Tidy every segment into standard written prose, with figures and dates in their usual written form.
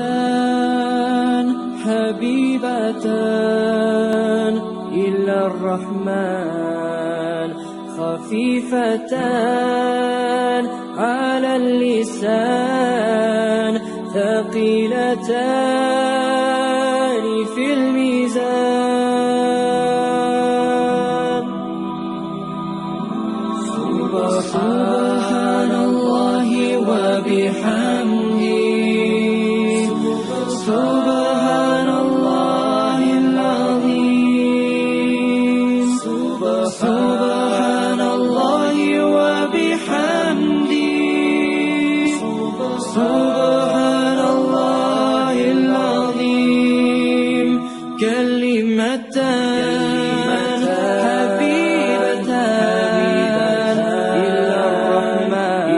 كلمتان حبيبتان إلى الرحمن خفيفتان على اللسان ثقيلتان في الميزان سبحان الله وبحمده سبحان الله العظيم سبحان الله وبحمده سبحان الله العظيم كلمتان حبيبتان إلى الرحمن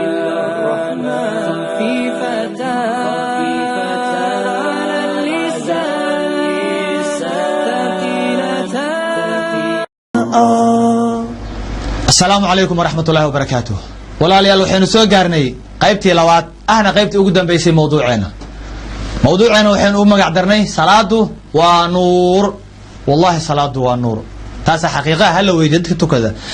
خفيفتان السلام عليكم ورحمة الله وبركاته. walaalyaal waxaynu soo gaarnay qaybtii labaad ahna qaybtii ugu dambeysay mawduuceena waxaynu u magac darnay salaadu waa nuur. wallahi salaadu waa nuur, taas xaqiiqaha hala weydiyo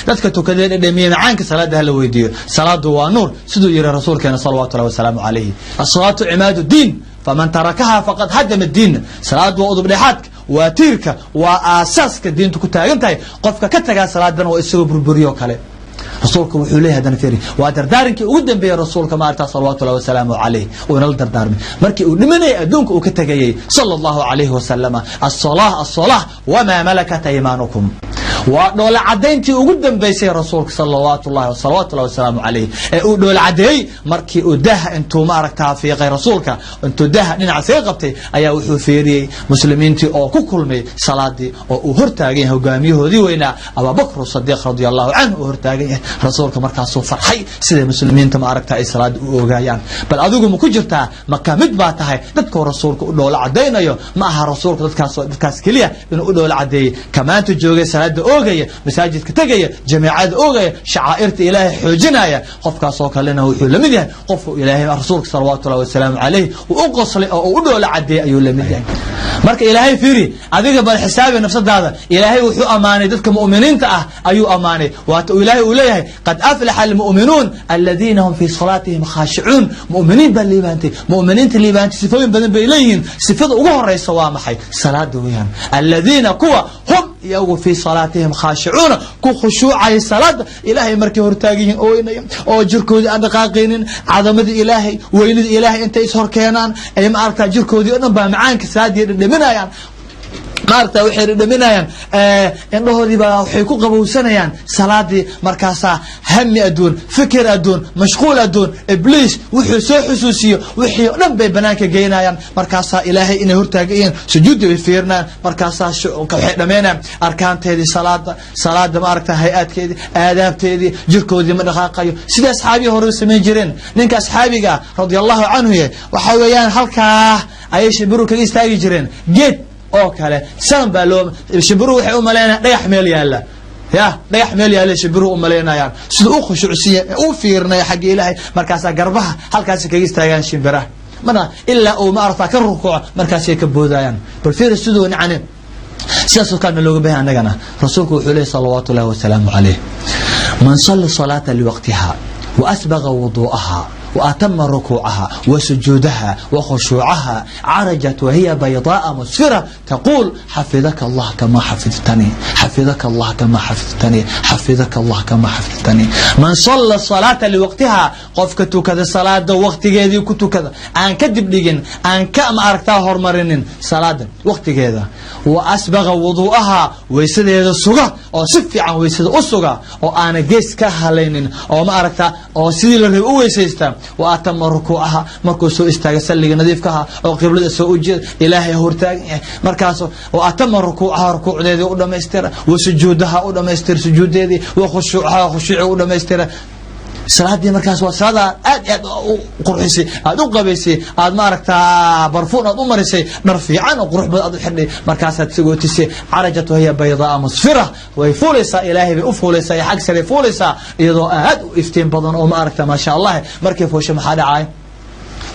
dadka tukada dhadhamiye macaanka salaada hala weydiyo. salaadu waa nuur sidoo yiri rasuulkeena sallallahu alayhi wasallam alayhi as-salatu imaadu diin faman tarakaha faqad hadama ad-din. salaadu waa udub dhexaadka, waa tiirka, waa aasaaska diintu ku taagan tahay. qofka ka taga salaadana waa isagoo burburiyo kale. rasuulku wuxuu leeyahay hadan fiiri waa dardaarankii ugu dambeeyay rasuulka maarta sallallahu alayhi wasallam alayhi oo nal dardaarmay markii uu dhimanay adduunka uu ka tagayay sallallahu alayhi wasallam as-salah wa ma malakat aymanukum. waa dhoole cadayntii ugu dambeysay rasuulka sallallahu alayhi wasallam alayhi ee uu dhoole cadeeyay markii uu daha intuu ma aragtaa fiiqay rasuulka intuu daha dhinaca soo qabtay ayaa wuxuu fiiriyay muslimiintii oo ku kulmay salaadii oo uu hortaagay hogaamiyahoodii weynaa Abu Bakr Siddiq radiyallahu anhu hortaagay rasuulka markaas uu farxay sida muslimiinta ma aragtaa ay salaad u ogaayaan. bal adigu ma ku jirtaa maqaamid baa tahay dadka rasuulka u dhoole cadeynayo ma aha rasuulka dadkaas kaliya inuu u dhoole cadeeyay kamaanta joogay salaada oogaya masaajidka tagaya jamiicada oogaya shacaairta ilaahay xoojinaya qofkaas oo kalena wuxuu lamid yahay qofka ilaahay rasuulka sallallahu alayhi wasallam alayhi oo u qoslay oo u dhoole cadeeyay ayuu lamid yahay. marka ilaahay fiiri adiga bal xisaabi nafsadaada ilaahay wuxuu amaanay dadka muuminiinta ah ayuu amaanay waata ilaahay uu leeyahay qad aflaha almu'minuun alladheena hum fi salatihim khashi'un. mu'miniin bal liibaantay mu'miniinta liibaantay sifooyin badan bay leeyihiin. sifada ugu horeysa waa maxay? salaada weeyaan. alladheena kuwa hum yagu fi salatihim khashi'un ku khushuucay salaada ilaahay markii hortaagiin oo jirkoodii aan dhaqaaqeenin cadamada ilaahay weynida ilaahay intay is hor keenaan ay ma aragtaa jirkoodii oo dhan baa macaanka salaadii dhimanayaan. qaarta waxay dhimanayaan indhahoodii baa waxay ku qabowsanayaan salaadii markaasa hami aduun fikir aduun mashquul aduun ibliis wuxuu soo xusuusiyo wixii dhan bay banaanka geynayaan. markaasa ilaahay inay hortaagayeen sujuud ay fiirnaan markaasa waxay dhameynayaan arkaanteedii salaada ma aragtaa hay'adkeedii aadaabteedii jirkoodii ma dhaqaaqayo sida asxaabiga hore sameeyay jireen. ninka asxaabiga radiyallahu anhu waxa weeyaan halkaa ay shibiru kaga istaagi jireen geed oo kale san baa loo shibiru waxay u maleynayaan dhagax meel yaala dhagax meel yaala shibiru u maleynayaan sida uu khushuucsiye u fiirnay xaq ilaahay markaasa garbaha halkaas kaga istaagaan shimbiraha mana illa oo ma aragtaa ka rukuuc markaas ay ka boodayaan. bal fiir sidoo nacane sidaas oo kale looga baahan anagana rasuulku wuxuu leeyahay sallallahu alayhi wasallam alayhi man salla salata liwaqtiha wa asbagha wudu'aha وأتم ركوعها وسجودها وخشوعها عرجت وهي بيضاء مسفرة تقول حفظك الله كما حفظتني حفظك الله كما حفظتني حفظك الله كما حفظتني. من صلى الصلاة لوقتها قفك كذا صلاة وقت جدي كنت كذا أن كذب لجن أن كم أركتها هرمرين صلاة وقت كذا وأسبغ وضوءها ويسد هذا السجا أو سفي عن ويسد السجا أو أنا جيس كهلين أو ما أركتها أو سيل الرؤوس يستم وأتم ركوعها مركز سو استغسل نظيفكها أو قبل سو وجد إلهي هورتاج مركز وأتم ركوعها ركوع ذي ودم يستر وسجودها ودم يستر سجود ذي وخشوعها خشوع ودم يستر. salaadii markaas waa salaada aad qurxisay aad u qabaysay aad ma aragtaa barfuun aad u marisay dhar fiican oo qurux badan aad u xidhay markaas aad sagootisay carajatu hiya baydaa musfira way fuulaysa ilaahay bay u fuulaysa xaq sare fuulaysa iyadoo aad u iftiin badan oo ma aragtaa ma sha Allah markii foosho maxaa dhacay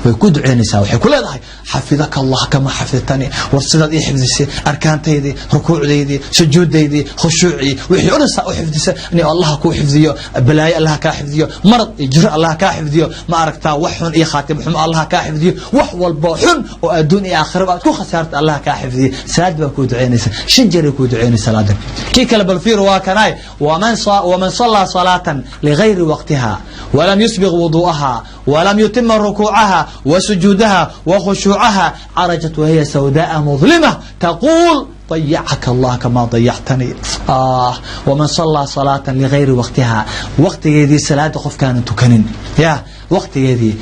ويكون عينيسا وحيكون هذا حفظك الله كما حفظتني والصلاة حفظي أركان تيدي ركوع ديدي سجود ديدي خشوعي ويحيونسا وحفظي أني الله كو حفظيه بلاي الله كا حفظيه مرض جرء الله كا حفظيه ما أركتا وحن إي خاتم حم الله كا حفظيه وحول بوحن وأدون إي آخر بقى كو خسارت الله كا حفظيه ساد بكو عينيسا شنجر يكو عينيسا لادك كي كلا بالفير واكناي ومن صلى صلاة لغير وقتها ولم يسبغ وضوءها ولم يتم ركوعها وسجودها وخشوعها عرجت وهي سوداء مظلمة تقول ضيعك الله كما ضيعتني ومن صلى صلاة لغير وقتها وقت يدي صلاة خوف كانت تكنن يا وقت يدي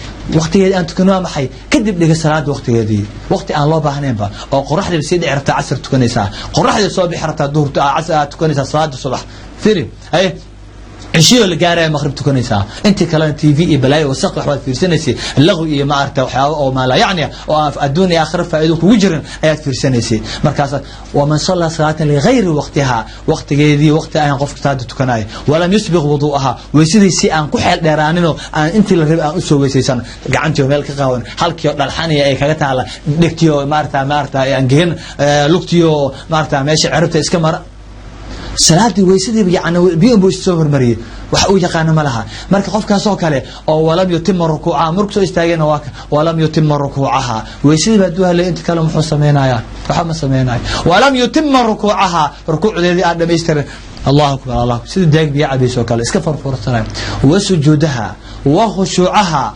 أن تكنوا محي كدب لك صلاة وقت يدي وقت أن الله باهنين با أو قرح لي بسيد عرفت عصر تكنيسا قرح لي الصبح عرفت الظهر عصر تكنيسا صلاة الصبح فيري أي عشية اللي قارئ مغرب تكونيسا أنت كلام تي في بلاي وسق وحوات فيرسنسي اللغو ما أرتوح أو ما لا يعني أو الدنيا آخر فائدوك وجرن آيات فيرسنسي مركزا ومن صلى صلاة لغير وقتها وقت جدي وقت أن قف كتاد تكناي ولم يسبغ وضوءها ويصير سي أن كحل ديرانينو أن أنت اللي ربع أسوي سيسان قعنتي وملك قاون حلقي الحانية أي كذا على دكتيو مارتا أنجين لوكتيو مارتا ماشي عرفت إسكمر salaadii weysadii yaana biyo buu soo hormariyay wax uu yaqaan ma laha marka qofkaas oo kale oo walam yutimma rukuuca markuu soo istaagayna waa walam yutimma rukuucaha weysadii baa duhalay inta kale muxuu sameeynaya waxa ma sameeynaya walam yutimma rukuucaha rukuucdeedii aad dhameystir Allahu akbar Allah sidii daag biyo cabeys oo kale iska farfursanay wa sujuudaha wa khushuucaha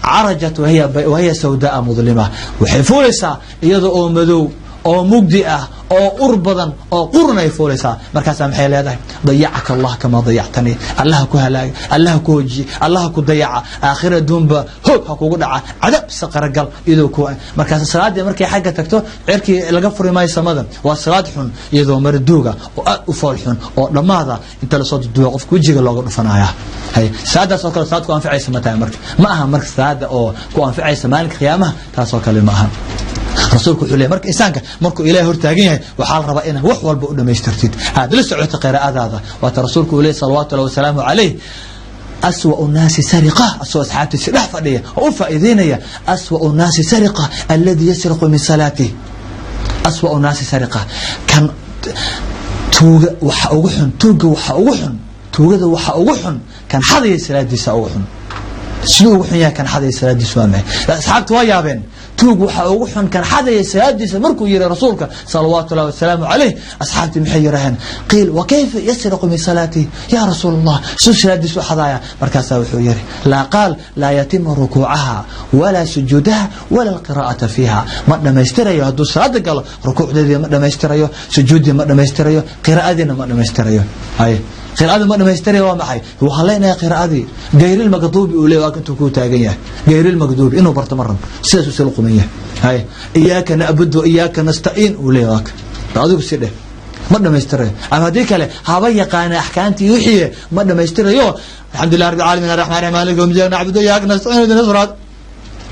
عرجت وهي سوداء مظلمة وحفولسا iyada oo madow oo mugdi ah oo urbadan oo qurnay fooleysa markaas aan maxay leedahay dayacaka Allah kama dayactani Allah ku halaag Allah ku hoji Allah ku dayaca aakhira dunba hoog ha kugu dhaca cadab saqaragal idoo ku markaas salaadii markay xagga tagto cirkii laga furimaay samada waa salaad xun iyadoo marduuga oo aad u fool xun oo dhamaada inta la soo duubo qofku wajiga looga dhufanaya hay saadaas oo kale saadku anfacaysa ma aha marka saada oo ku anfacaysa maalinka qiyaamaha taas oo kale ma aha رسولك حليه مرك إنسانك مرك إله هرتاجيه وحال ربائنا وحول بقول ما يشترتيد هذا لسه عت قراءة هذا وترسولك إليه صلوات الله وسلامه عليه أسوأ الناس سرقة أسوأ أصحاب السلاح فديه وفائدينيا أسوأ الناس سرقة الذي يسرق من صلاته أسوأ الناس سرقة كان توج وحأوحن كان حظي السلاح دي سأوحن شنو وحيا كان حظي السلاح دي سوامه أصحاب توايا بين توج وحن كان حدا يسادس مركو يرى رسولك صلوات الله والسلام عليه أصحابتي محيرهن قيل وكيف يسرق من صلاته يا رسول الله سادس وحضايا مركز وحيري لا قال لا يتم ركوعها ولا سجودها ولا القراءة فيها ما يستريو هدو صلاة قال ركوع دي ما يستريو سجود دي ما يستريو قراءة دي ما يستريو هاي قراءة ما يستريو ومحي وخلينا قراءة دي غير المكتوب أولي وكنت كوتا غير المكتوب إنه برتمرن سيسو سلقوا هاي إياك نعبد وإياك نستعين وليواك هذا بسيده ما يستري أما هذيك له هواية قانا أحكامتي يحيي ما يستري يو الحمد لله رب العالمين الرحمن الرحيم مالك يوم الدين نعبد وإياك نستعين اهدنا الصراط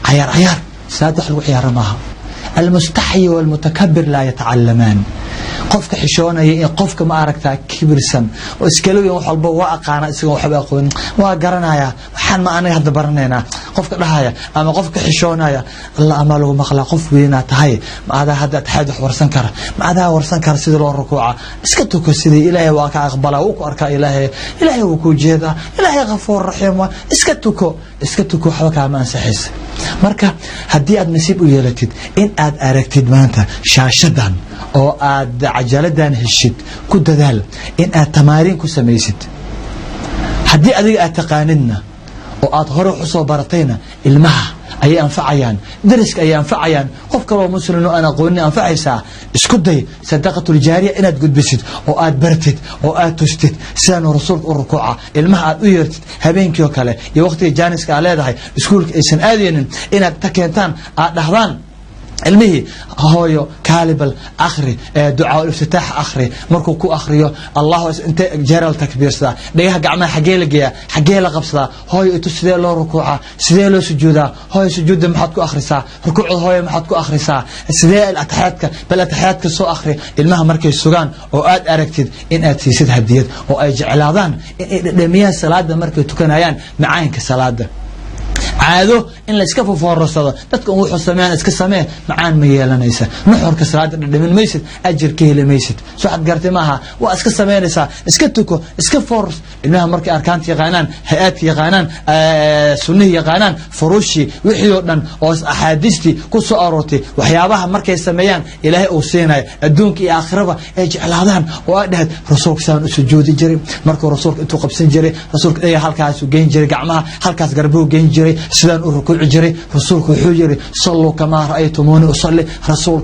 عيار سادح الوحي رماها المستحي والمتكبر لا يتعلمان قفك حشونا قفك ما أركتها كبرسن وإسكالوي وحلبه وأقانا إسكالوي وحبه أقول وقرنايا وحان ما أنا هذا برنينا قفك لهايا أما قفك حشونايا الله أماله مخلا قف بينا تهاي ما هذا تحدث ورسنكر ما هذا ورسنكر سيد الركوع اسكتوك سيدي إلهي واقع أقبله وكأركا إلهي وكو جيدا إلهي غفور رحيم اسكتوك حوكا ما أنسحيس marka hadii aad nasiib u yeelatid in aad aragtid maanta shaashadan oo aad ajaladan heshid ku dadaal in aad tamaariin ku sameeysid hadii adiga aad taqaanidna oo aad hore u soo baratayna ilmaha ay anfacayaan dariska ay anfacayaan qof kale oo muslim oo aan aqoon anfacaysa isku day sadaqatul jaariya inaad gudbisid oo aad bartid oo aad tustid saan rasuulka u rukuuca ilmaha aad u yeertid habeenkii oo kale iyo waqtiga jaaniska aad leedahay iskuulka aysan aadaynin inaad ta keentaan aad dhahdaan علمه هو كالب الأخري دعاء الافتتاح أخري مركو كو أخريو الله أنت جرال تكبير صدا ديها قعما حقيه لقبصدا هو تسدي له ركوعه سدي له سجوده هو سجود محطكو أخرسا ركوع هو محطكو أخرسا سدي الأتحياتك بل أتحياتك سو أخري المها مركي السجان أو آد أركتد إن أتيسد هديت أو أجعل هذان دمية صلاة مركي تكنايان معاين كصلاة caado in la iska foorarsado dadka wuxuu sameeyaan iska samee macaan ma yeelanaysa nuxurka salaada dhimin maysid ajir ka heli maysid soo xad gartay maaha waa iska sameynaysaa iska tuko iska foors inaha markay arkaanti yaqaanaan hay'aadki yaqaanaan sunnihi yaqaanaan furuushi wixii oo dhan oo axaadiisti ku soo aroortay waxyaabaha markay sameeyaan ilaahay uu siinay adduunka iyo aakhirada ay jeclaadaan oo ay dhahay rasuulka saan u sujuudi jiray markuu rasuulka intuu qabsan jiray rasuulka ay halkaas u geyn jiray gacmaha halkaas garbuhu geyn jiray sidaan u rukuuci jiray rasuulku wuxuu yiri sallu kama ra'aytumuni usalli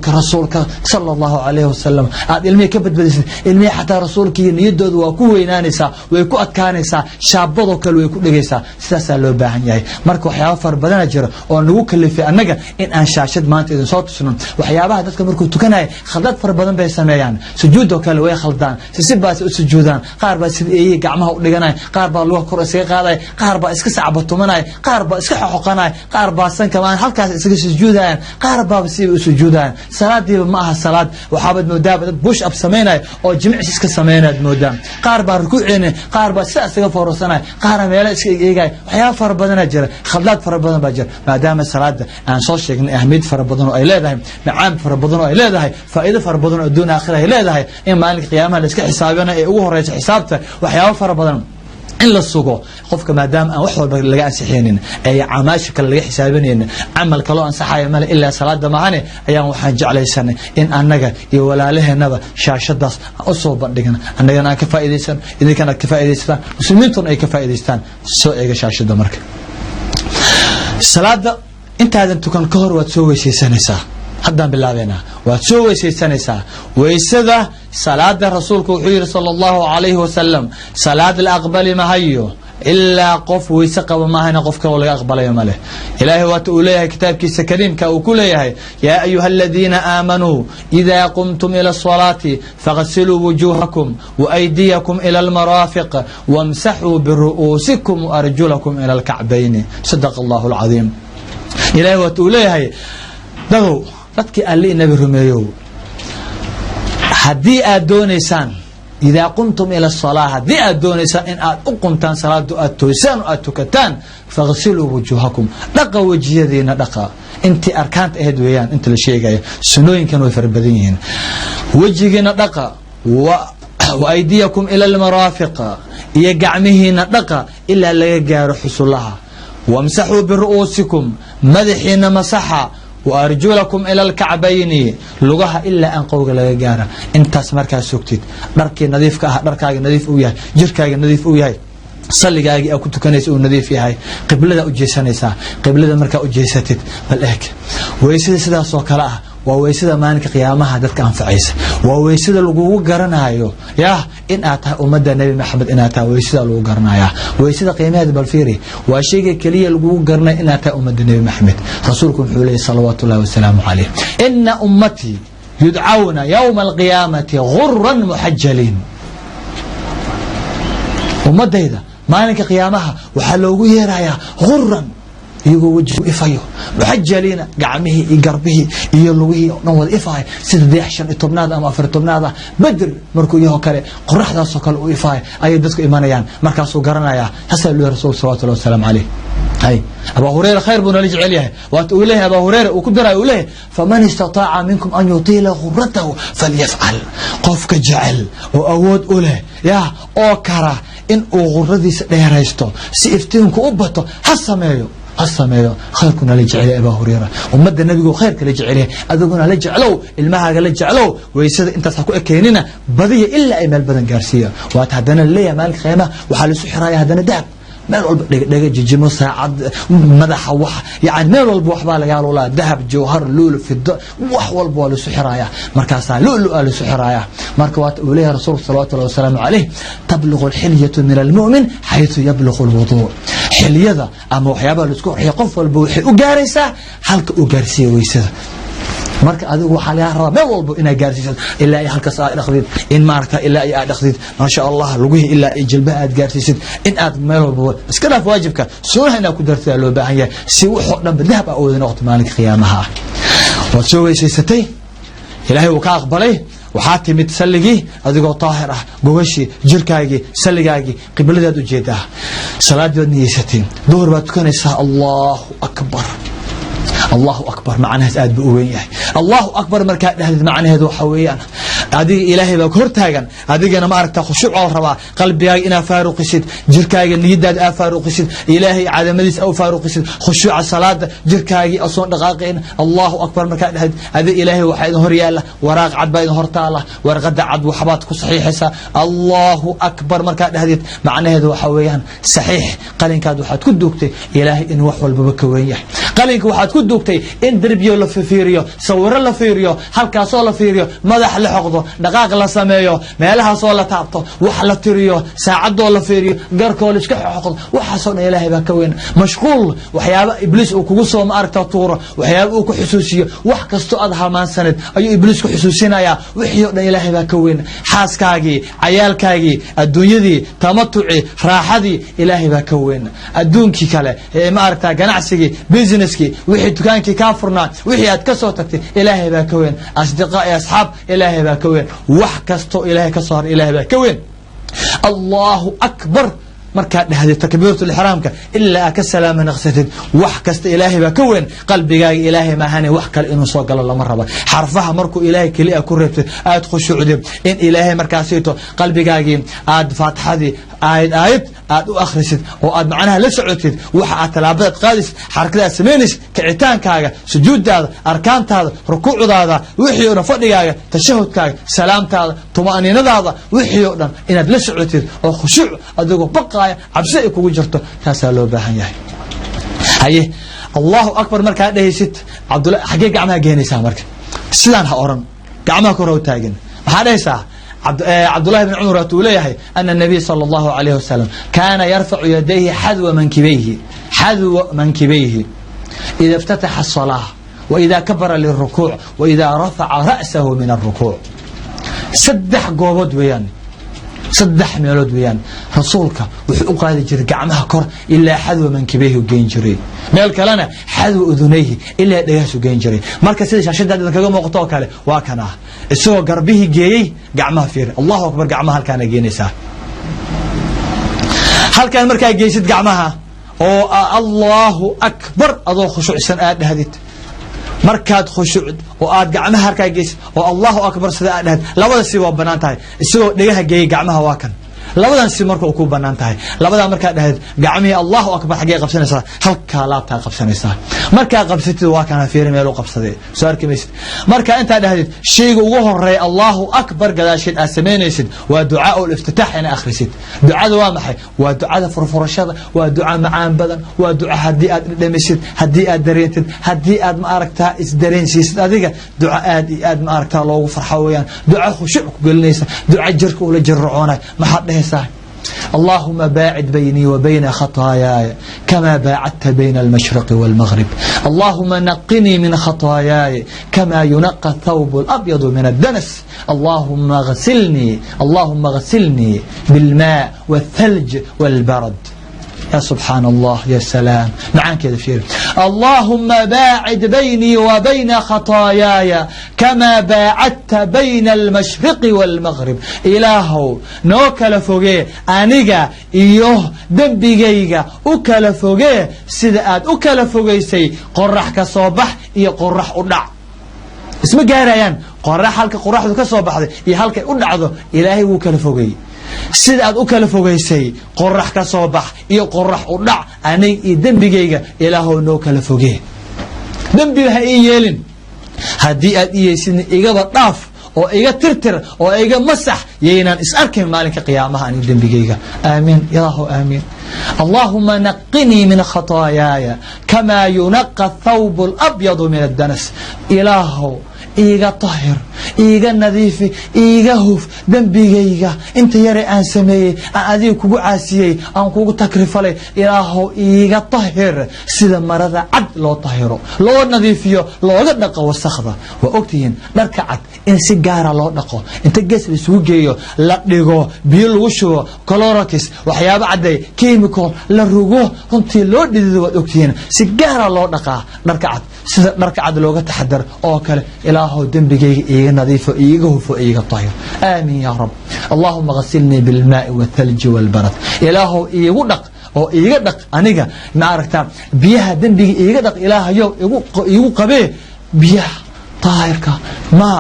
rasuulka sallallahu alayhi wasallam aad ilmihi ka badbadisid ilmihi xataa rasuulkii niyadoodu waa ku weynaanaysaa way ku adkaanaysaa shaabado kale way ku dhageysaa sidaas loo baahan yahay marka waxyaabo far badan jira oo nagu kalifay annaga in aan shaashad maanta idin soo tusno waxyaabaha dadka markuu tukanay khaldad far badan bay sameeyaan sujuudo kale way khaldaan si baas u sujuudaan qaar baa sida ay gacmaha u dhiganay qaar baa lugaha kor iska qaaday qaar baa iska sacbatumanay qaar baa iska xoqanay qaar baa san kamaan halkaas iska sujuudayaan qaar baa si u sujuudayaan salaadiiba ma aha salaad waxaabad moodaa dad bush up sameynay oo jimicsi iska sameynay moodaa qaar baa rukuucina qaar baa sidaas iska foorsanay qaar meel iska eegay waxyaabo far badan jira khaldad far badan baa jira maadaama salaada aan soo sheegnay ahmid far badan oo ay leedahay macaan far badan oo ay leedahay faa'iido far badan oo adduun aakhira ay leedahay in maalinka qiyaamaha la iska xisaabina ee ugu horeysa xisaabta waxyaabo far badan in la sugo qofka maadaama aan wax walba laga ansixeenin ay camaasha kale laga xisaabinayna amal kale oo ansaxaya male ilaa salaada maahane ayaan waxaan jeclaysanay in annaga iyo walaalaheenaba shaashadaas u soo bandhigna annagana aan ka faa'iideysan idinkana ka faa'iideystaan muslimiintuna ay ka faa'iideystaan soo eega shaashada marka salaada intaadan tukan ka hor waad soo weysaysanaysaa haddaan bilaabeynaa waad soo weysaysanaysaa weysada salaada rasuulku wuxuu yiri sallallahu alayhi wasallam salaad la aqbali mahayo إلا قف ويسقب ما هنا قف ولا يقبل يوم له إلهي وتقوليه كتاب كيس كريم كأكليه يا أيها الذين آمنوا إذا قمتم إلى الصلاة فغسلوا وجوهكم وأيديكم إلى المرافق وامسحوا برؤوسكم وأرجلكم إلى الكعبين صدق الله العظيم إلهي وتقوليه دهو فتك قال لي النبي رميو حدي أدونيسان إذا قمتم إلى الصلاة هدي أدونيسان إن أقمتان صلاة أتويسان وأتوكتان فاغسلوا وجوهكم دقا وجه ذينا دقا انت أركانت أهد ويان انت لشيء سنوين كانوا يفربدين وجهنا دقا وأيديكم إلى المرافق يقعمهنا دقا إلا لا يقار حصلها وامسحوا برؤوسكم مدحين مسحا وأرجلكم إلى الكعبين لغها إلا أن قوق لا يقار انت اسمركا سكتت دركي نظيف كأه دركاي نظيف وياي جركاي نظيف وياي صليغاغي أو كنت كنيس أو نظيف ياهي قبلة أجيسانيسا قبلة مركا أجيساتت بالإهك ويسيد سيدا سوكالا وويسيد مانك قيامها دادك أنفعيس وويسيد لغوغو قرنايو ياه إن آتا أمد النبي محمد إن آتا ويسيد لغوغو قرنايا ويسيد قيامها بالفيري وشيء كلية لغوغو قرنا إن آتا أمد النبي محمد رسولكم حوليه صلوات الله والسلام عليه إن أمتي يدعون يوم القيامة غرا محجلين أمد هذا مالك قيامها وحلوه يرايا غرا يقول وجهه إفايو محجلين قعمه يقربه يلوه نوض إفاي سيد ديحشن إطبنادا أما أفر إطبنادا بدر مركو يهو كالي قرح دا سوكال وإفاي أي دسك إيمانيان مركاسو قرنايا هسأل له رسول صلى الله عليه وسلم عليه هاي أبا هريرة خير بنا لجع عليه وتقول له أبا هريرة وكبر يقول له فمن استطاع منكم أن يطيل غرته فليفعل قفك جعل وأود أوله يا أوكرة إن أغردي سيريستو سيفتنك أبطو حسميو خيركنا لجعله أبا هريرة ومد النبي خيرك لجعله أذقنا لجعلو المها لجعلو ويسد أنت تحكوا أكيننا بذي إلا إمال بدن جارسيا واتهدنا اللي مالك خيمة وحال سحرايا هدنا داب مال دقة جيمو ساعد مدح وح يعني مال والبوح بالا يا الله ذهب جوهر لولو في الد وح والبوالو سحرايا مركاسا لولو قالوا سحرايا مركوات وليه رسول صلى الله عليه وسلم عليه تبلغ الحلية من المؤمن حيث يبلغ الوضوء حلية أما وحيابا لسكو حيقف والبوحي وقارسة حلق وقارسية ويسا marka adigu waxa laga rabaa meel walba inay gaarsiiso ilaa ay halkaas aad dhaqdid in maarka ilaa ay dhaqdid ma sha Allah luguhi ilaa ay jilbaha aad gaarsiisid in aad meel walba iska dhaaf waajibka suunaha inaad ku dartaa loo baahan yahay si wuxuu dhan badahab ah oo noqdo maalinka qiyaamaha waad soo weysaysatay ilaahay uu ka aqbalay waxaa timid salligii adigoo taahir ah gogashii jirkaagii salligaagii qibladaad u jeedaa صلاة نيستين ظهر بتكنسها الله أكبر الله أكبر معناها سأد بأوين الله أكبر مركات هذا معناها ذو حويان هذه إلهي بكرتاجن هذه أنا ما أعرف خشوع الربا قلبي أنا فاروق سيد جركاي نيداد فاروق سيد إلهي على مديس أو فاروق سيد خشوع الصلاة جركاي أصلا دقائقين الله أكبر مركات هذه إلهي وحيد هريالة وراق عد بين هرتالة ورغد عد وحباتك صحيح الله أكبر مركات هذه معناها ذو حويان صحيح قالين كادو حد كدوكتي إلهي إن وحول ببكويه قالين كواحد كدوكتي إن دربيو لفيريو صور لفيريو هالكاسو لفيريو ماذا لحقضه دقاق لا سميو meelaha soo la taabto wax la tiriyo saacado la fiiriyo garkool iska xoqdo waxa soo ilaahay baa ka weyn mashquul waxyaabo ibliis uu kugu soo ma aragta tuuro waxyaabo uu ku xusuusiyo wax kasto aad halmaan sanad ayuu ibliis ku xusuusinaya wixii oo dhan ilaahay baa ka weyn xaaskaagi cayaalkaagi adduunyadii tamatuci raaxadii ilaahay baa ka weyn adduunkii kale ma aragta ganacsiga businesski wixii dukaankii ka furnaa wixii aad ka soo tagtay ilaahay baa ka weyn asdiqa iyo asxaab ilaahay baa ka weyn wax kasto ilaahay كسر إلهي بها كوين الله أكبر مركا هذه تكبيرة الإحرام إلا كسلام نغسد وحكست إلهي بكون قلبي جاي إلهي ما هني وحكل إنه صاق الله مرة حرفها مركو إلهي كلي أكرت آد خشوع دب إن إلهي مركاسيته قلبي جاي آد فاتحة دي آيد آد أخرست وآد معناها لسعتد وحات لابد قادس حركة سمينش كعتان كاجا سجود هذا أركان هذا ركوع هذا وحيونا فضي كاجا تشهد كاجا سلام هذا طمأنينة هذا وحيونا إن لسعتد أو خشوع أدوق بقى عبسي كوجو جرتو تاسا لو باهن yahay haye Allahu akbar marka dhaysid Abdullah xagee gacmaha geenaysa marka sidaan ha oran gacmaha kor u taagan waxa dhaysaa Abdullah ibn Umar uu leeyahay anna nabi sallallahu alayhi wasallam kana yarfa'u yadayhi hadwa mankibayhi idha iftataha as-salah wa idha kabara lir-ruku' wa idha rafa'a ra'sahu min ar-ruku' saddex goobod weeyaan صدح ميلود ويان رسولك وحو قادي جري قعمها كور إلا حذو منكبيه وجين جري ميل كلنا حذو أذنيه إلا دياس وجين جري مركز سيدش عشان ده كذا موقطه كله واكنه السوق قربيه جاي قعمها فير الله أكبر قعمها هل كان جينيسا هل كان مركز جيسد قعمها أو الله أكبر أضو خشوع سنة هذيت markaad khushuucd oo aad gacmaha harka geys oo Allahu akbar sida aad labada si waa banaan tahay isagoo dhigaha geey gacmaha waa kan labadan si markuu ku banaan tahay labada marka dhahayd gacmihi Allahu akbar xagee qabsanaysa halka laabta qabsanaysa marka qabsatid waa kana fiir meel uu qabsaday soo arkimaysid marka inta dhahayd shayga ugu horeey Allahu akbar gadaashid asameynaysid waa ducaa ul iftitaah ina akhrisid ducada waa maxay waa ducada furfurashada waa ducaa macaan badan waa ducaa hadii aad dhamisid hadii aad dareentid hadii aad ma aragtaa is dareensiisid adiga ducaa aad ma aragtaa loogu farxo weeyaan ducaa khushuuc ku gelinaysa ducaa jirka ula jirroonay maxaa اللهم باعد بيني وبين خطاياي كما باعدت بين المشرق والمغرب اللهم نقني من خطاياي كما ينقى الثوب الأبيض من الدنس اللهم اغسلني بالماء والثلج والبرد يا سبحان الله يا سلام معاك كذا فير اللهم باعد بيني وبين خطاياي كما باعدت بين المشرق والمغرب إلهو نوكل فوقيه أنيقا إيوه دنبيقيقا أكل فوقيه سيدات أكل فوقيه سي قرح كصوبح إيو قرح أدع اسمه قاريان قرح هالك قرح كصوبح إيو هالك أدعه إلهي وكل فوقيه sida aad u kala fogeysay qorax ka soo bax iyo qorax u dhac anay dambigayga ilaahow noo kala fogee dambiga ha yeelin hadii aad iyeysin igaba dhaaf oo iga tirtir oo iga masax yeeynaan is arkin maalinka qiyaamaha ani dambigayga aamin ilaahow aamin اللهم نقني من خطاياي كما ينقى الثوب الأبيض من الدنس إلهو إيغا طهر إيغا نظيف إيغا هوف دنبيغيغا انت يري أن سمي أذيو كوكو عاسيي أن كوكو تكرف لي إلهو إيغا طهر سيدا مرضى عد لو طهرو لو نظيفيو لو نقو والسخضة وأكتين نركعت إن سيجارة لو نقو انت جيس لسوجيو لا ديغو بيلو وشو كلوراكس وحياب عدي كيميكال للرجوع هنتي لو ديدو أكتين سيجارة لو نقا نركعت سيدا نركعت لو تحضر أوكل إلهو دنبيغيغا إيغا نظيف إيغا هوف إيغا طهر آمين يا رب اللهم غسلني بالماء والثلج والبرد إلهو إيغو نق oo iiga dhaq aniga ma aragtaa biyaha dambiga iiga dhaq ilaahayow igu qabee biyaha taahirka ma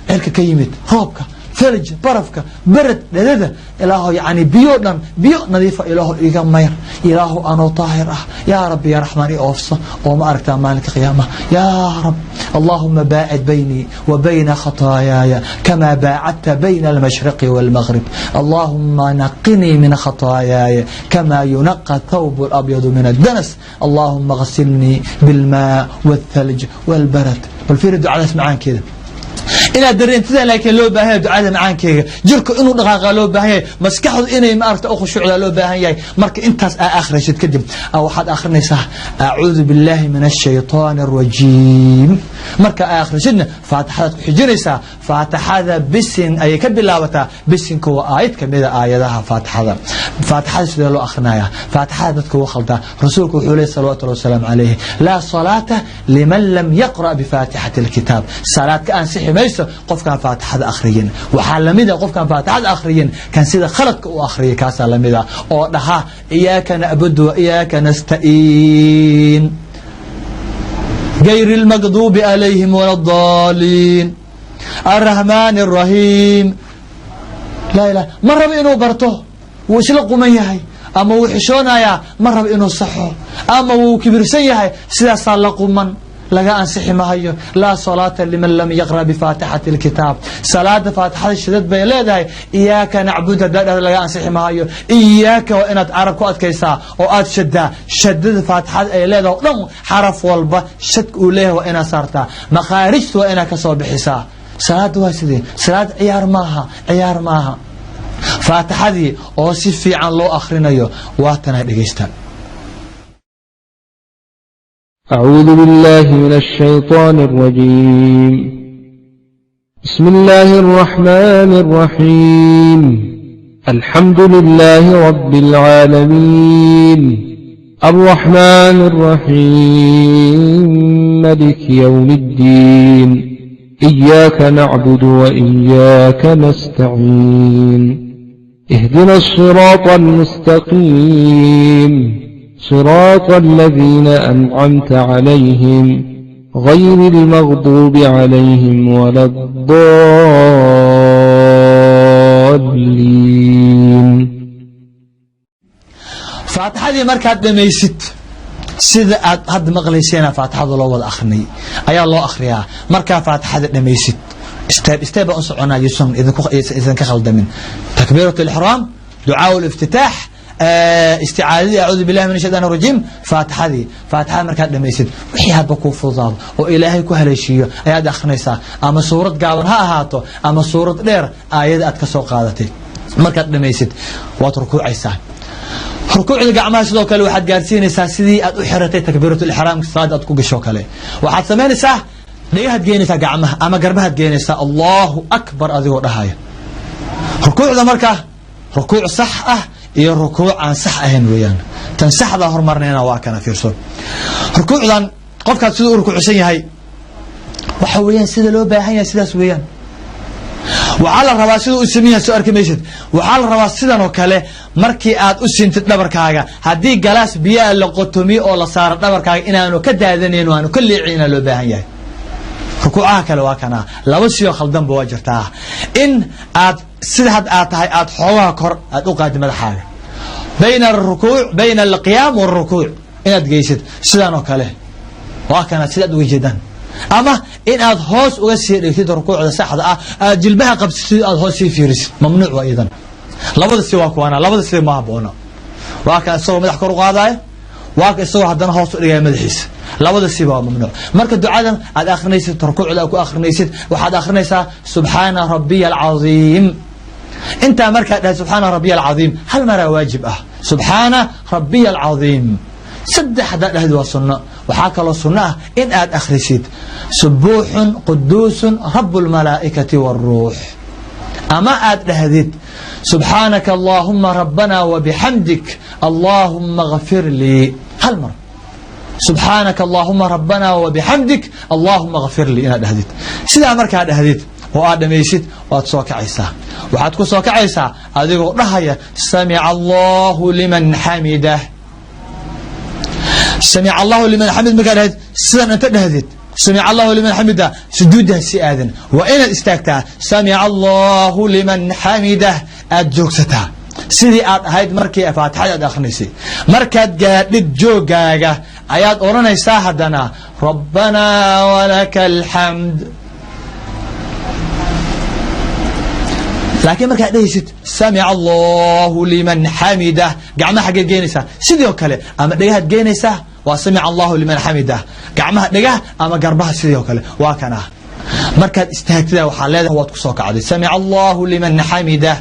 cirka ka yimid roobka ثلج برفك برد لذا إله يعني بيونا بيو نظيفة إله إيجا مير إله أنا طاهر يا رب يا رحمن أوفصة وما أركت مالك قيامة يا رب اللهم باعد بيني وبين خطاياي كما باعدت بين المشرق والمغرب اللهم نقني من خطاياي كما ينقى الثوب الأبيض من الدنس اللهم غسلني بالماء والثلج والبرد والفيرد على اسمعان كذا إلى درينتدا لكن لو باهي دعاء معانكيga jirku inuu dhaqaaqa loo baahan maskaxdu inay ma aragta oo khushuucda loo baahan yahay marka intaas aakhirashid kadib waxaad akhrinaysaa a'uudu billahi minash shaytaanir rajiim marka aakhirashidna faatixada ku xijinaysaa faatixada bisin ay ka bilaabataa bisinka waa aayad kamida aayadaha faatixada sida loo akhrinayaa faatixada dadku waa khalda rasuulku wuxuu leeyahay sallallahu alayhi wasallam alayhi la salata liman lam yaqra bi faatihati alkitab salaat ka ansixi mayso qofkan faatixada akhriyin waxa lamida qofkan faatixada akhriyin kan sida khaladka uu akhriyo kaasa lamida oo dhaha iyyaka na'budu wa iyyaka nasta'in غير المغضوب عليهم ولا الضالين الرحمن الرحيم لا إله مرة بإنه برته وسلق من يهي أما وحشونايا مرة بإنه صحه أما وكبرسيه سلا سلق من لقى أنسحي ما هي لا صلاة لمن لم يقرأ بفاتحة الكتاب صلاة فاتحة الشدد بيلادها إياك نعبد لقى أنسحي ما هي إياك وإن تعرف كوات كيسا وآت شدد فاتحة إيلاده نم حرف والبا شدك أوليه وإن صارتا مخارجت وإن كسو بحسا صلاة واسدين صلاة عيار ماها فاتحة دي أوصف عن لو أخرين واتنا دقيستان أعوذ بالله من الشيطان الرجيم بسم الله الرحمن الرحيم الحمد لله رب العالمين الرحمن الرحيم مالك يوم الدين إياك نعبد وإياك نستعين اهدنا الصراط المستقيم صراط الذين أنعمت عليهم غير المغضوب عليهم ولا الضالين فاتحة دي مركات دميست سيدا هاد مغليسينا فاتحة الله والأخرني أي الله أخريها مركا فاتحة دميست استيبا أنصعنا يسون إذن كخلد من تكبيرة الإحرام دعاء الافتتاح استعاذة أعوذ بالله من الشيطان الرجيم فاتحة مركات دميسد وحي هاد بكو فضال وإلهي كهليشيو أياد أخنيسا أما سورة قابن هاتو أما سورة دير آياد أتكسو قادتي مركات دميسد واتركوع عيسى ركوع القعمة سدو كله واحد قارسين ساسدي أحرتي تكبيرة الإحرام صاد أتكو قشو كله واحد ثمان ساعة ليه هتجينيسا قعمة أما قربها هتجينيسا الله أكبر أذي ورهاية ركوع ذا مركة ركوع صح iyo rukuuc aan sax ahayn weeyaan tan saxda hormarneena waa kana fiirso rukuucdan qofka sidoo rukuucsan yahay waxa weeyaan sida loo baahan yahay sidaas weeyaan waxa la rabaa sidoo u sameeyaa soo arkamaysid waxa la rabaa sidan oo kale markii aad u sintid dhabarkaaga hadii galaas biyo la qotomi oo la saaro dhabarkaaga inaanu ka daadanayn waanu ka leecina loo baahan yahay rukuucaha kale waa kana laba siyo khaldan baa jirtaa in aad sida aad tahay aad xoogaa kor aad u qaadi madaxaaga بين الركوع بين القيام والركوع إن أتجيسد سدان وكله وكان سداد وجدان أما إن أظهر وسير يكتد الركوع على ساحة جلبها قبل سيد أظهر فيرس ممنوع وأيضا لابد السواك وأنا لابد السوا ما بونا وكان السوا مدح كرو قاضي وكان السوا حدنا هوس رجال مدحيس لابد السوا ممنوع مركز الدعاء على آخر نيسد الركوع على آخر نيسد وحد آخر نيسد سبحان ربي العظيم انت مركز سبحان ربي العظيم هل مرة واجب سبحان ربي العظيم سدح هذا السنة وحاك الله السنة إن آد أخرسيد سبوح قدوس رب الملائكة والروح أما آد لهذيد سبحانك اللهم ربنا وبحمدك اللهم اغفر لي هل مرة سبحانك اللهم ربنا وبحمدك اللهم اغفر لي إن آد لهذيد سيدا مركز آد لهذيد وآدم يسيد واتسوك عيسى وحاتكو سوك عيسى أذيقوا رهية سمع الله لمن حمده سمع الله لمن حمد مكان سيدان أنت دهدت سمع الله لمن حمده سجودها سيادن وإن استاكتها سمع الله لمن حمده أدجوكستها سيدي هايد مركي فاتحة أخنسي مركات قادت جوغاغا آيات أورانا يساهدنا ربنا ولك الحمد لكن مركات ديست سمع الله لمن حمده قعما حق جينيسا سيدي وكالي أما ديهات جينيسا وسمع الله لمن حمده قعما ديها أما قربها سيدي وكالي واكنا مركات استهكتها وحالاتها هو تكسوك عدي سمع الله لمن حمده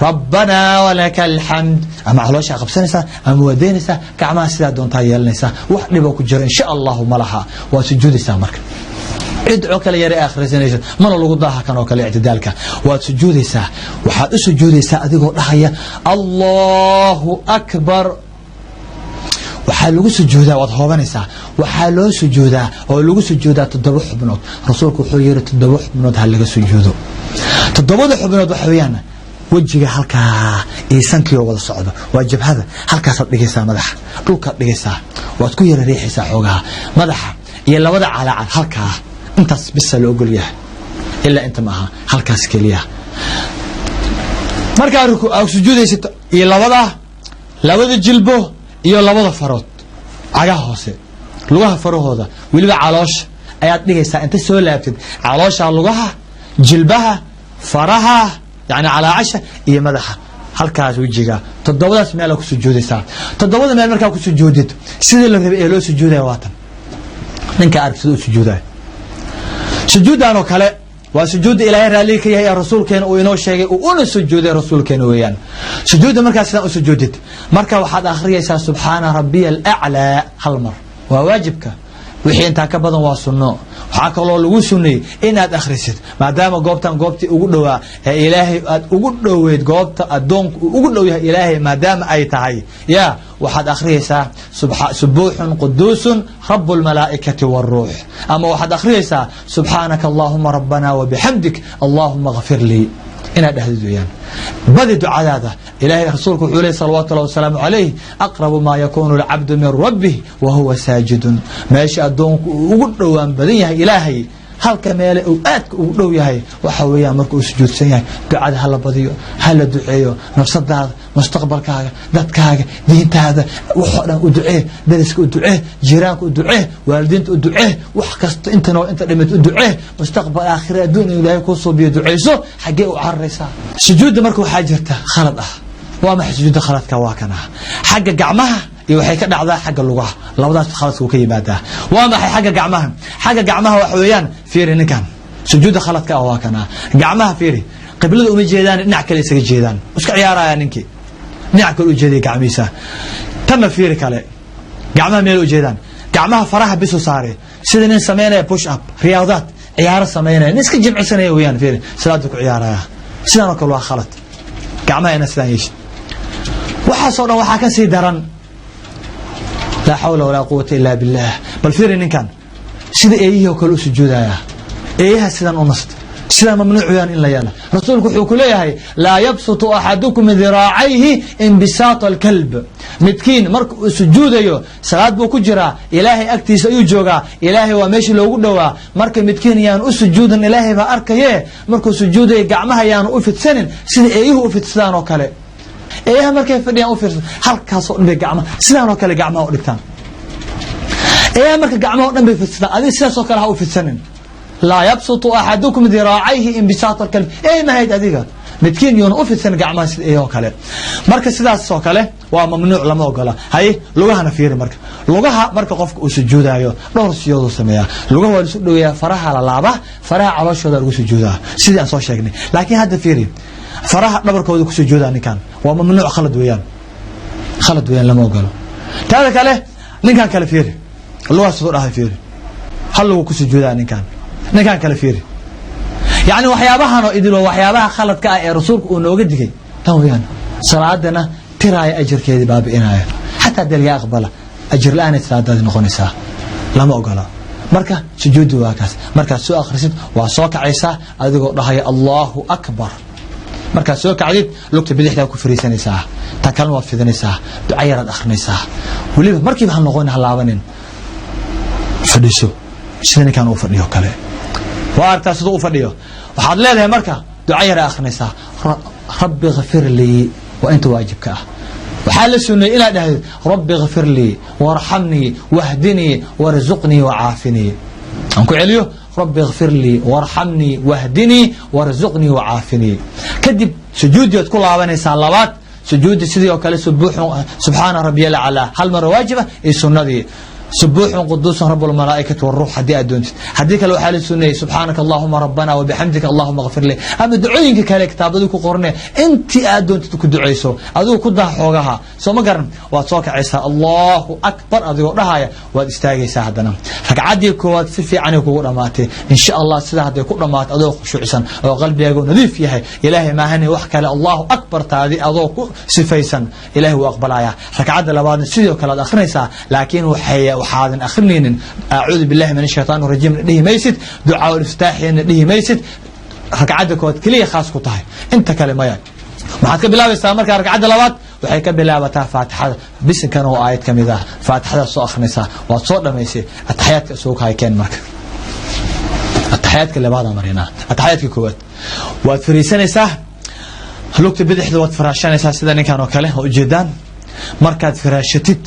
ربنا ولك الحمد أما علوشا قبسانيسا أما ودينيسا كعما سيدا دونتا يالنيسا وحدي بوكو جر إن شاء الله ملها وسجوديسا مركا ادعوك ليري آخر سنيسا من الله قضاها كانوا كالي اعتدالك وسجوديسا وحاد سجوديسا أدقو لحيا الله أكبر waxaa lagu sujuudaa wad hoobanaysaa waxaa loo sujuudaa oo lagu sujuudaa 7 xubnood rasuulku wuxuu yiri 7 xubnood hal laga sujuudo 7 xubnood waxa weeyaan wajiga halkaa ee sankii wada socdo waa jabhada halkaas aad dhigaysaa madaxa dhulka dhigaysaa waad ku yara riixaysaa xoogaha madaxa iyo labada calaacal halkaa intaas bis loo ogol yahay ilaa inta maaha halkaas kaliya marka aad sujuudaysid iyo labada jilbo iyo labada farood caga hoose lugaha farahooda waliba caloosh ayaad dhigaysaa inta soo laabtid caloosha lugaha jilbaha faraha يعني على عشاء iyo madaxa halkaas wajiga todobadaas meel ku sujuudaysaa todobada meel markaa ku sujuudid sidii la rabay ee loo sujuudayo waatan ninka arkisu sujuudayo sujuudan oo kale waa sujuud ilaahay raali ka yahay rasuulkeena oo inoo sheegay oo una sujuuday rasuulkeena weeyaan sujuuda markaa sidaan u sujuudid marka waxaad akhriyaysaa subhana rabbiyal a'la hal mar waa waajibka wixii inta ka badan waa sunno waxa kaloo lagu sunnay inaad akhrisid maadaama goobtii ugu dhawaa ee ilaahay aad ugu dhaweed goobta adoonku ugu dhow yahay ilaahay maadaama ay tahay ya waxaad akhriyaysaa subuhun qudusun rabbul malaa'ikati war ruuh ama waxaad akhriyaysaa subhanaka allahumma rabbana wa bihamdik allahumma ighfir li ina dhahdiyaan badi ducadaada ilaahay rasuulku wuxuu leeyahay sallallahu alayhi wasallam alayhi aqrabu ma yakunu al-'abdu min rabbih wa huwa sajidun maashi adoonku ugu dhawaan badan yahay ilaahay halka meel uu aad ugu dhow yahay waxa weeyaan markuu sujuudsan yahay ducada hala badiyo hala duceeyo nafsadaada mustaqbalkaaga dadkaaga diintaada waxa dhan u ducee dariska u ducee jiraanka u ducee waalidiinta u ducee wax kasta inta dhimid u ducee mustaqbal aakhira adduunka ilaahay ku soo biyo duceyso xagee u carraysaa sujuudda markuu waxa jirta khalad ah waa ma sujuudda khaladka waa kana xagga gacmaha iyo waxay ka dhacdaa xagga lugaha labadaas khaladku ka yimaadaa waa maxay xagga gacmaha wax weeyaan fiiri ninkan sujuudda khaladka waa kana gacmaha fiiri qiblada uma jeedaan dhinac kale isaga jeedaan iska ciyaaraya ninkii dhinac kale u jeeday gacmiisa tama fiiri kale gacmaha meel u jeedaan gacmaha faraha bisu saare sida nin sameynaya push up riyaadad ciyaar sameynaya iska jimcisanaya weeyaan fiiri salaadu ku ciyaaraya sidoo kale waa khalad gacmaha ina sidaan yeeshay waxa soo dhan waxa ka sii daran لا حول ولا قوة إلا بالله بل فيري نكان سيدا ايه وكل سجودايا ايه سيدان ونصد سيدان ممنوع يان إلا يانا رسولك حكو ليه لا يبسط أحدكم ذراعيه انبساط الكلب متكين مرك سجودايو صلاة بو كجرا إلهي أكتيس أيو جوغا إلهي وماشي لو قدوا مرك متكين يان سجودا إلهي فأركيه مرك سجوداي قعمها يان أفت سنن سيدا ايه أفت سيدان وكالي ايه markay fadhiyaan u fiirsan halkaas oo dhan gacmo sidaan oo kale gacmo u dhigtaan ايه marka gacmo dhan bay fidsan adii sidaas oo kale ha u fidsanin la yabsutu ahadukum dhira'ayhi inbisat al-kalb ايه ma hayd adiga midkiin yoon u fidsan gacmaha sida ee oo kale marka sidaas oo kale waa mamnuuc lama ogola hay lugahana fiiri lugaha marka qofka uu sujuudayo dhowr siyood sameeyaa lugaha waa isu dhaweeyaa faraha la laaba faraha calooshooda lagu sujuudaa sidii aan soo sheegnay laakiin hadda fiiri faraha dhabarkooda ku sujuudaa ninkan waa mamnuuc khalad weeyaan lama ogolo taada kale ninkan kale fiiri lugaha soo dhahay fiiri hal lagu ku sujuudaa ninkan kale fiiri يعني waxyaabahan oo idilo waxyaabaha khaladka ah ee rasuulku uu nooga digay tan weeyaan salaadana tiraay ajirkeedii baabiinaya hatta dalga aqbala ajir la'aan salaadada noqonaysa lama ogola marka sujuudu waa kaas marka soo akhrisid waa soo kacaysa adigoo dhahay Allahu akbar markaad soo kacdid lugta bidixdaa ku fariisanaysaa ta kalena waad fidinaysaa duca yaraad akhrinaysaa weliba markiiba ha noqon ha laabanin fadhiiso sida ninkan uu fadhiyo kale waa aragtaa siduu u fadhiyo waxaad leedahay marka duca yar akhrinaysaa rabbi ghfir lii waa inta waajibka ah waxaa la sunnay inaad dhahdo rabbi ghfir lii warhamnii wahdinii warzuqnii wacaafinii aan ku celiyo rabbi ghfir lii warhamnii wahdinii warzuqnii wacaafinii kadib sujuudiyaad ku laabanaysaa labaad sujuudi sidii oo kale subxaana rabbiyal aclaa hal mar waajiba iyo sunnadii سبوح قدوس رب الملائكة والروح حدي أدونت حدي كلو حال السنة سبحانك اللهم ربنا وبحمدك اللهم اغفر لي أما دعوينك كالي كتاب أدوك قرني أنت أدونت تكدعيسو أدوك كدها حوغها سو مقرن واتوك عيسى الله أكبر أدوك رهاية وادستاقي ساعدنا فقعدي كواد سفي عني كورماتي إن شاء الله سلاح دي كورمات أدوك شعسا وقلبي يقول نذيف يهي إلهي ما هني وحكى الله أكبر تادي أدوك سفيسا إلهي وأقبل عيا فقعد لبعض السيديو كلا أخرنيسا لكن وحيا وحاذن أخرنين أعوذ بالله من الشيطان الرجيم نديه ميسد دعاء الافتتاح نديه ميسد ركعتك كلية خاص كطاي أنت كلمة يعني ما حد كبلاوي استمر كركعة لوات وحي كبلاوي فاتحة بس كانوا آيات كمذا فاتحة سو أخنسا وصوت لما يصير التحيات سوق هاي كان مرك التحيات كل بعضها مرينا التحيات كوات وفريسان سه هلوك تبدي حد وتفراشان سه سداني كانوا كله وجدان مركز فراشتت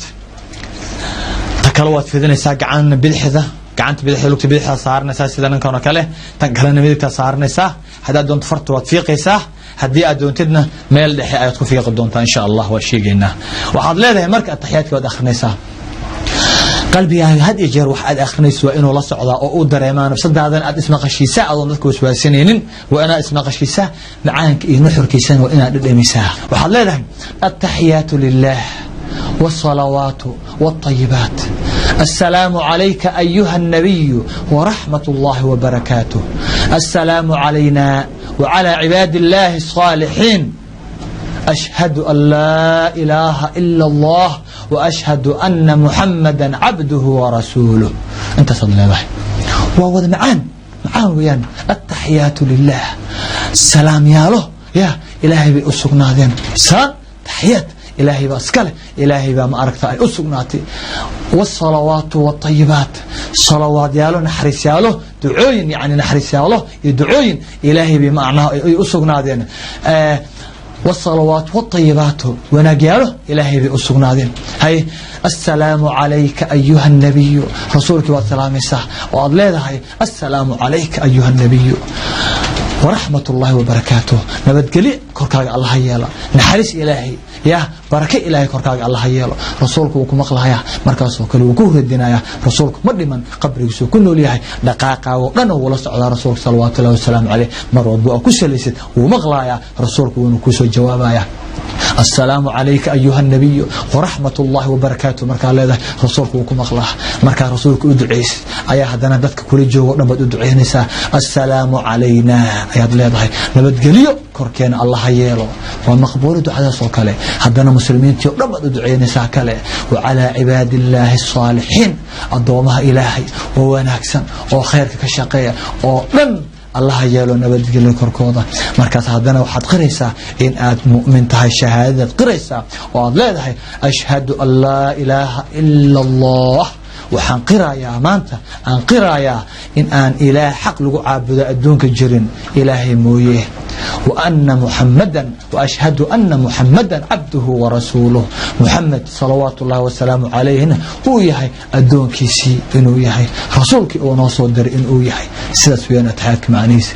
كلوات فيدنيسا gacan bidixda gacanta bidixda lugta bidixda saarnaysaa sida ninkan oo kale tan kalena midigta saarnaysaa hadaa doonto farta waad fiiqaysaa hadii aad doontidna meel dhexe ayaad ku fiiqi doontaa insha Allah waa sheegaynaa waxaad leedahay marka taxiyaadka waad akhrinaysaa qalbigaaga had iyo jeer wax aad akhrinayso waa inuu la socdaa oo uu dareemaa nafsadaadan aad ismaqashiisa adoon dadku waswaasinaynin waa inaad ismaqashiisa macaanka iyo nuxurkiisana waa inaad dhadhamisaa waxaad leedahay at-tahiyaatu lillah والصلوات والطيبات السلام عليك أيها النبي ورحمة الله وبركاته السلام علينا وعلى عباد الله الصالحين أشهد أن لا إله إلا الله وأشهد أن محمدا عبده ورسوله أنت صلى الله عليه وهو معان ويان التحيات لله السلام يا له يا إلهي بأسقنا ذين سلام تحيات إلهي بأسكاله إلهي بما أركت أي أسقناتي والصلوات والطيبات صلوات يالو نحرس يالو دعوين يعني نحرس يالو يدعوين إلهي بمعناه أسقناتين والصلوات والطيبات ونقياله إلهي بأسقناتين هاي السلام عليك أيها النبي رسولك والسلام الساح وأضليها هاي السلام عليك أيها النبي ورحمة الله وبركاته نبت قلي كركاك الله يلا نحرس إلهي يا بركة إلهي كركاك الله يلا رسولك وكم أقلها يا مركز وكل وكوه الدنيا رسولك مدمن قبر يسوع كله ليه دقاقة ولنا ولا على رسولك صلوات الله والسلام عليه مرود وأكسلست ومغلايا رسولك ونكوس الجوابايا السلام عليك أيها النبي ورحمة الله وبركاته مركا لذا رسولك وكم أخلاه مركا رسولك أدعيس أيها هدنا دتك كل جو نبت أدعينسا السلام علينا أيها لذا نبت قليو كركين الله يلو ومقبول دعاء صوكله هدنا مسلمين تيو نبت أدعينسا كله وعلى عباد الله الصالحين الضوامها إلهي وهو ناكسن وخيرك كشقية ولن الله يالو نبت قليل كركوضة مركز هذانا وحد قريسة إن آد مؤمن تهي شهادة قريسة وعد لا دهي أشهد أن لا إله إلا الله وحن قرايا مانتا أن قرايا إن آن إله حق لقو عابد أدونك الجرين إلهي مويه وأن محمدا وأشهد أن محمدا عبده ورسوله محمد صلوات الله والسلام عليه هو يحي أدون كيسي إنه يحي رسولك أو صدر إنه يحي سيدة ويانا تحاكم عنيس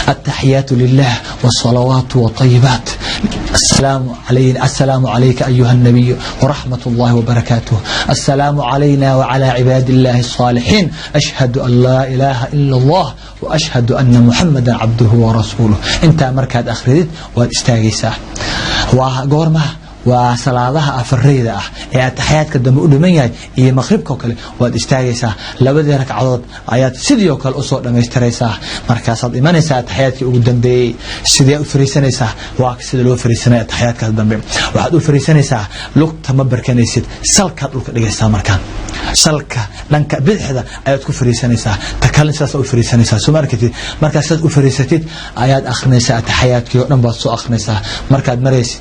التحيات لله والصلوات والطيبات السلام عليك أيها النبي ورحمة الله وبركاته السلام علينا وعلى عباد الله الصالحين أشهد أن لا إله إلا الله وأشهد أن محمدا عبده ورسوله انت مركز أخريد واستاغيسا وقورما وصلاة أفريدة التحيات كدم أدمن ياي إيه مغرب كوكل وادستاجيسا لبدي ركعات آيات سيديو كل أصول لما يستريسا مركزات إيمانيسا التحيات كقدام بي سيديو فريسانيسا واكسد لو فريسانية التحيات كقدام بي واحد فريسانيسا لوك تمبر كنيسيد سلك لوك دقيسا مركان سلك لانك بدحدا آيات كفريسانيسا تكلم ساس فريسانيسا سو مركزات فريساتيد آيات أخنيسا التحيات كيو نبصو أخنيسا مركز مريسيد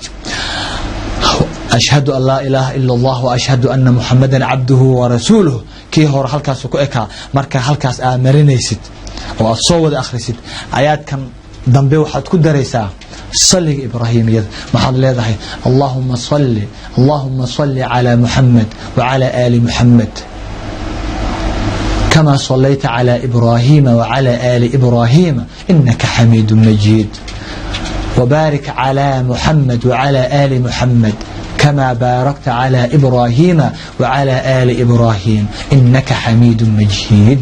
أشهد أن لا إله إلا الله وأشهد أن محمدا عبده ورسوله كي هو هالكاس وكأكا مركا هالكاس آمرينيسيد وأصوّد أخريسيد آيات كم دنبي وحد كدريسا صلي إبراهيم يد محل لذا اللهم صل على محمد وعلى آل محمد كما صليت على إبراهيم وعلى آل إبراهيم إنك حميد مجيد وبارك على محمد وعلى آل محمد كما باركت على إبراهيم وعلى آل إبراهيم إنك حميد مجيد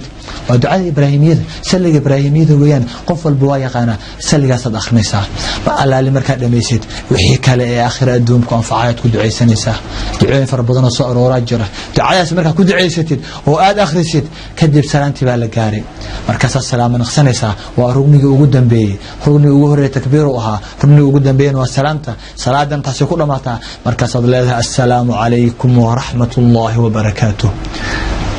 ودعاء إبراهيمية سلق إبراهيمية ويان قفل بوايقنا سلق صد أخنسا وعلى المركز دميسيد وحيك على آخر الدوم كونفعات كدعي سنسا دعاء فربضنا صقر وراجرة دعاء مركز كدعي ستيد وآد أخرسيد كدب سلامتي بالقاري مركز السلام نخسنسا ورغني وجودن بي رغني وجوه تكبيرها رغني وجودن بين وسلامته صلاة تحسي كل ماتا مركز الله السلام عليكم ورحمة الله وبركاته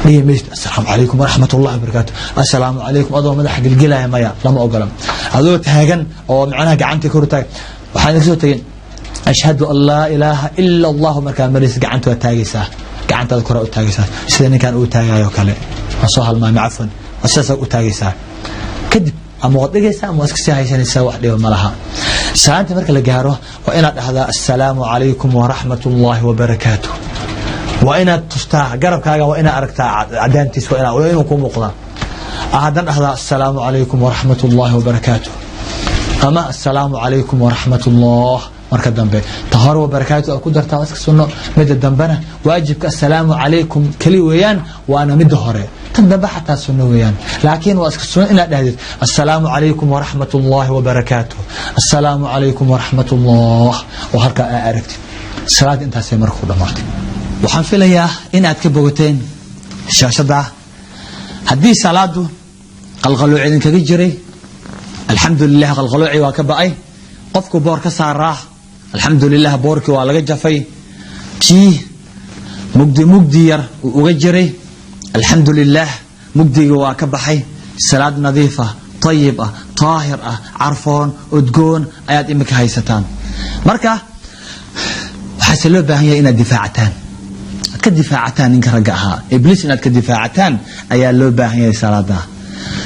السلام عليكم ورحمة الله وبركاته السلام عليكم أضوى مدى حق القلاء يا مايا لما أقلم أضوى تهاجن أو معناها قعنتي كورتاك وحان يكسوتين أشهد أن لا إله إلا الله مركان مريس قعنتو التاقيسة قعنت الكرة التاقيسة سيدني كان أتاقيا يوكالي وصوها الماء عفوا وساسا أتاقيسة كدب أما وضيقيسة أما أسكسيها يسان يساوي وحدي ومالها ساعات مركا لقاره وإن هذا السلام عليكم ورحمة الله وبركاته وإن تفتح قرب كاجا وإن أركتا عدانتيس وإن يكون مقلا أهدن هذا السلام عليكم ورحمة الله وبركاته أما السلام عليكم ورحمة الله مركز دنبه طهار وبركاته أقدر تاسك سنة مد الدنبنا واجبك السلام عليكم كلي ويان وأنا مد هره تندبه حتى سنة ويان لكن واسك سنة إن الحديث السلام عليكم ورحمة الله وبركاته السلام عليكم ورحمة الله وهركا أعرفت صلاة أنت سمر خدا مرتي waxaan filayaa in aad ka bogateen shaashada hadii salaadu qalqaloo idin kaga jiray alxamdulillah qalqalooci waa ka ba'ay qofku boor ka saaraa alxamdulillah boorki waa laga jafay kii mugdi yar uga jiray alxamdulillah mugdiga waa ka baxay salaad nadiifa tayiba taahir ah arfoon udgoon ayaad imika haysataan marka waxa loo baahan yahay inaad difaacataan كدفاعتان إنك رجعها إبليس إنك كدفاعتان أيا لو باهي صلاة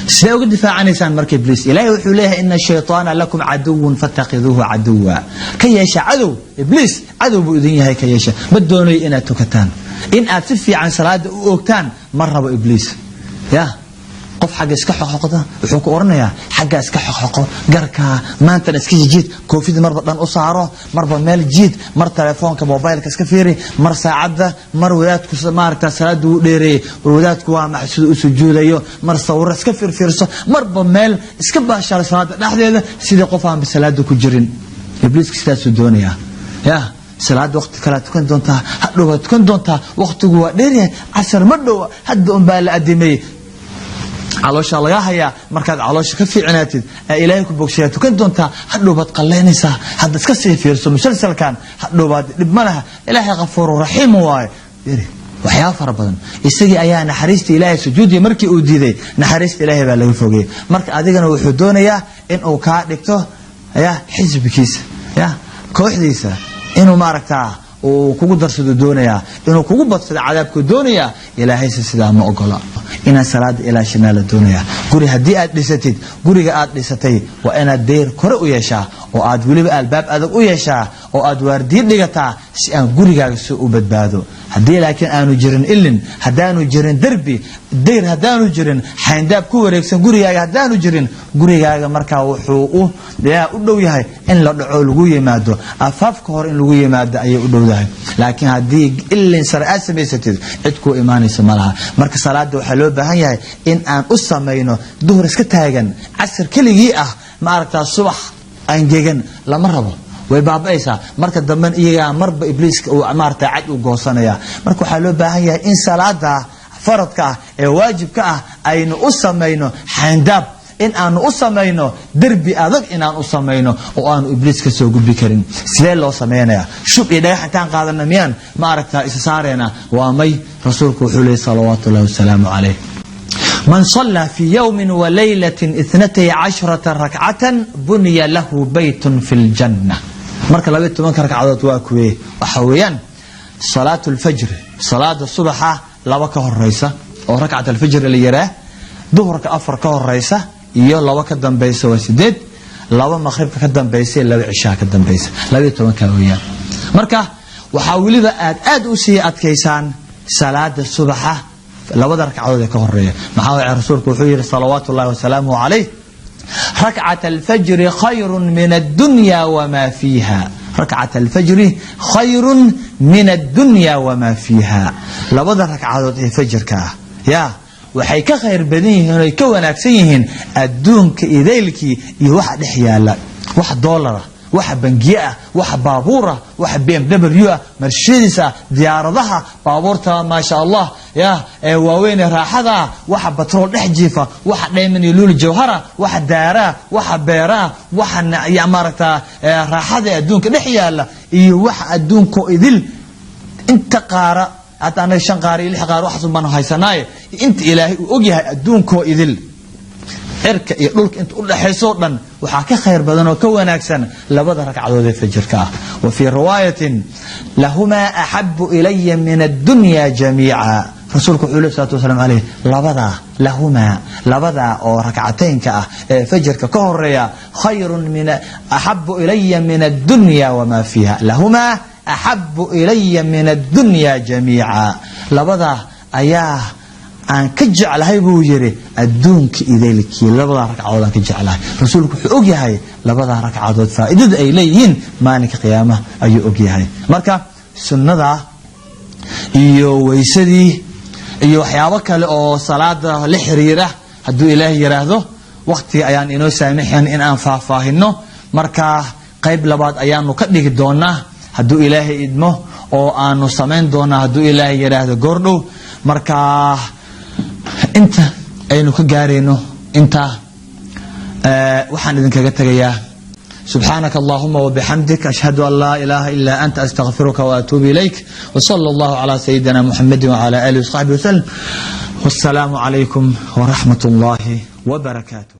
سيأوجد دفاع عن إنسان مركب إبليس إلهي وحوليه إن الشيطان لكم عدو فاتخذوه عدوا كي يشاء عدو إبليس عدو بأذنيه هي كي يشاء بدوني إن أتوكتان إن أتفي عن صلاة أوكتان مرة بإبليس يا قف حاجة اسكح حقه وحوك أورنيا حاجة اسكح حقه جركا ما أنت نسكي جيد كوفيد مرة لان أصعره مرة مال جيد مرة تلفون كموبايل كسكفيري مرة ساعة مرة ولاد كسمار تسرد وديري ولاد كوا محسود سجود أيوه مرة صور سكفير فيرسه مرة مال اسكبه شال صلاة لحظة سيد قفان بسلاد كجرين إبليس كستاس الدنيا يا صلاة وقت كلا تكون دونتا هدوه تكون دونتا وقت جوا ديري عشر مرة هدوم بالأدمي علوش الله يا مركز علوش كفي عناتد إلهيكم بوكشيات وكنت أنت حلو بتقلينيسا حد تكسر في رسوم مسلسل كان حلو بعد لبمنها إلهي غفور رحيم واي وحياة فربنا يستجي أيها نحرست إلهي سجودي مركي أوديدي نحرست إلهي بالله فوقي مرك أدينا وحدونا يا إن أوكا دكتور يا حزب كيس يا كوحديسا إنه ماركتها وكوكو درس الدنيا إنه كوكو بس عذابك الدنيا إلهي سيدا ما أقوله إن صلاة إلى شمال الدنيا قولي هدي أدلستي قولي أدلستي وأنا دير كرء يشاء وأد ولي الباب أدق يشاء وأد وردي لقطع سأن قولي سوء بدبادو هدي لكن أنا جرن إلن هدانو جرن دربي دير هدانو جرن حينداب كوريك قولي هدانو جرن قولي مركا وحوقه يا أدو يهي إن لدعو لغوية مادو أفاف كهور إن لغوية مادو أي أدو ده لكن هدي إلن سرعات سبيستيد عدكو إيماني سمالها مركا صلاة دو حلو بهاي إن أن أسمينه ظهر اسكتاجن عصر كل جيئة ما أردت الصبح أنجيجن لما ربه way baabaysaa marka dambe iyaga marba ibliiska uu maarta cad u goosanaya marka waxa loo baahan yahay in salaada faradka ee waajibka ah aynu u sameeyno xandaab in aanu u sameeyno darbi adag in aan u sameeyno oo aanu ibliiska soo gudbi karin sidee loo sameeynaa shub iyo dhagaxtaan qaadana miyaan ma aragtaa isa saareena waa may rasuulku wuxuu leeyahay salawaatu llaahi wasalaamu calayh من صلى في يوم وليلة 12 ركعة بني له بيت في الجنة marka 12 ragcadood waa kuwee waxa weeyaan salaatu al-fajr salaada subaxa laba ka horeysa oo ragcad al-fajr la yaraa duhurka afar ka horeysa iyo laba ka dambaysa waa 8 laba maghrib ka dambaysa laba cishaa ka dambaysa 12 ka weeyaan marka waxa waliba aad u sii adkeysaan salaada subaxa labada ragcadood ee ka horeeya maxaa rasuulku wuxuu yiri salawaatu llaahi wasalaamu calayh ركعة الفجر خير من الدنيا وما فيها ركعة الفجر خير من الدنيا وما فيها لبدا ركعة الفجر كا يا waxay ka khayr badan yihiin oo ka wanaagsan yihiin adduunka ideelkii iyo wax dhexyaala wax dollar wax bangiya wax baabuura wax BMW Mercedes diyaaradaha baabuurta ma sha Allah ya waaweyn raaxada wax batrool dhex jiifa wax dheeman luul jawhara wax daara wax beera wax ya marata raaxada adduunka dhex yaala iyo wax adduunka idil inta qaara أنا شنقاري اللي حقار واحد من هايسناي أنت إلهي وأجيها أدونكو إذل إرك يقولك أنت قول حيصورا وحكى خير بدنا وكون أكسن لبدرك عدود الفجر كاه وفي رواية لهما أحب إلي من الدنيا جميعا رسولك عليه الصلاة والسلام عليه لبدا أو ركعتين كاه فجر كهريا خير من أحب إلي من الدنيا وما فيها لهما أحب إلي من الدنيا جميعا لبدا أياه أن كجعل هاي بوجري الدونك إذيلك لبدا ركعود أن كجعل هاي رسولك أوجي هاي لبدا ركعود فإذا إليين مانك قيامة أي أوجي هاي مركا سنة إيو ويسدي إيو حيابك أو صلاة لحريرة هدو إلهي يراهدو وقتي أيان إنو سامحيان إن أنفافاهنو مركا قيب لباد أيان نكدك دونا hadduu ilaahay idmo oo aanu samayn doona hadduu ilaahay yiraahdo goordhow marka inta aynu ka gaareyno inta waxaan idin kaga tagayaa سبحانك اللهم وبحمدك أشهد أن لا إله إلا أنت أستغفرك وأتوب إليك وصلى الله على سيدنا محمد وعلى آله وصحبه وسلم والسلام عليكم ورحمة الله وبركاته.